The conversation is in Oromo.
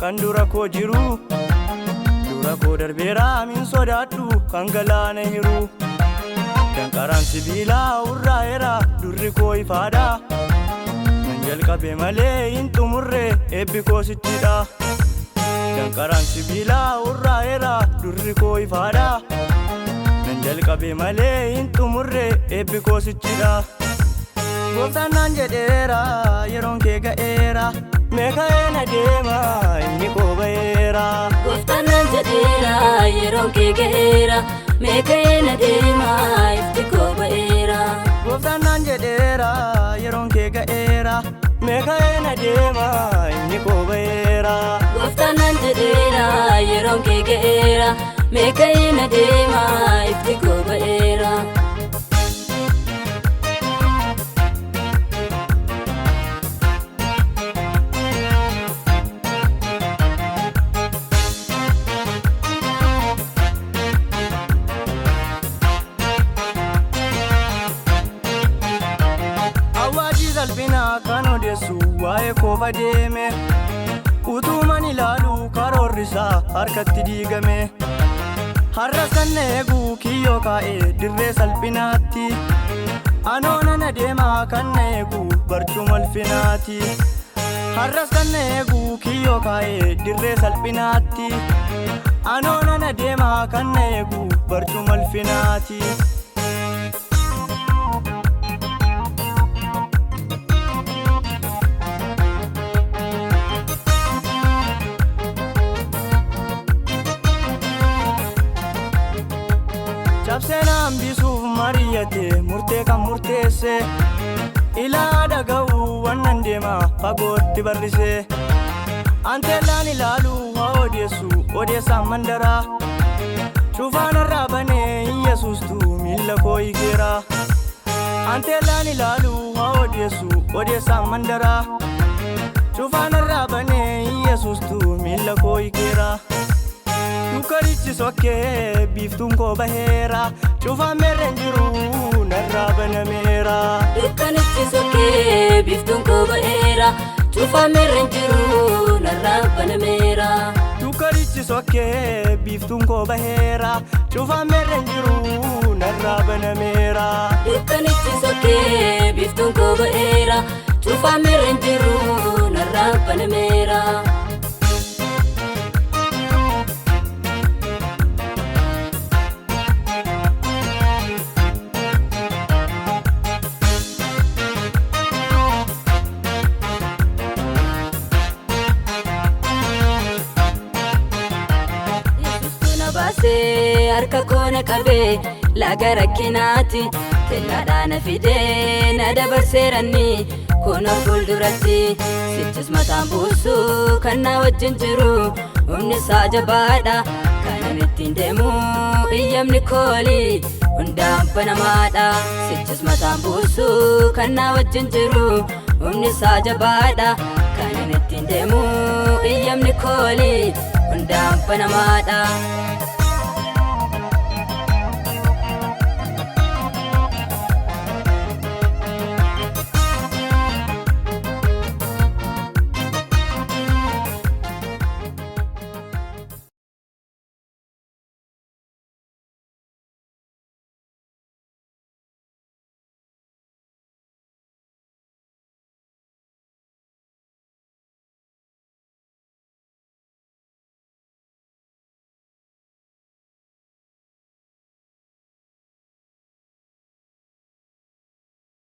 kan dura koo jiru dura koo darbeera min sodaadhu kan galaana hiru danqaraan sibiilaa urraa'eera durri koo ifaadha nan jalqabe malee hin xumurre eebbi koo sittidha danqaraan sibiilaa urraa'eera durri koo ifaadha nan jalqabe malee hin xumurre eebbi koo sittidha gooftaan naan jedheera yeroon kee ga'eera meeka'ee na deema inni koo ba'eera gooftaan naan jedheera yeroon kee ga'eera meeka'ee na deema ifti koo ba'eera gooftaan naan jedheera yeroon kee ga'eera meeka'ee na deema inni koo ba'eera gooftaan naan jedheera yeroon kee ga'eera meeka'ee na deema ifti koo ba'eera salphina kan odeessu waa'ee koofa deeme utuuman ilaalu karoorrisaa harkatti diigame har'as kan na eegu kiyyoo kaa'ee dirree salphinaatti anoo nana deemaa kan na eegu barcuma ulfinaatti har'as kan na eegu kiyyoo kaa'ee dirree salphinaatti anoo nana deemaa kan na eegu barcuma ulfinaatti cabseenaan bisuuf mari'ate murtee kan murteesse ilaa dhaga'u wannan deema fagootti barrise anteellaan ilaalu haa odeessu odeessaan mandaraa cufaan irraa banee yesuustu miilla koo hiikeera anteellaan ilaalu haa odeessu odeessaan mandaraa cufaan irraa banee yesuustu miilla koo hiikeera Dukarichi sokkee biiftuun koo baheera cufaan merreen jiru narraa banameera Dukanichi sokkee biiftuun koo baheera cufaan merreen jiru narraa banameera Dukarichi sokkee biiftuun koo baheera cufaan merreen jiru narraa banameera Dukanichi sokkee biiftuun koo baheera cufaan merreen jiru narraa banameera harka koona qabee laga rakkinaatti tellaadhaan fidee na dabarseeranni koona fuulduratti sichis mataan buusuu kan na wajjin jiru humni isaa jabaadha kanan ittiin deemu iyyamni koolii hundaan banamaadha sichis mataan buusuu kan na wajjin jiru humni isaa jabaadha kanan ittiin deemu iyyamni koolii hundaan banamaadha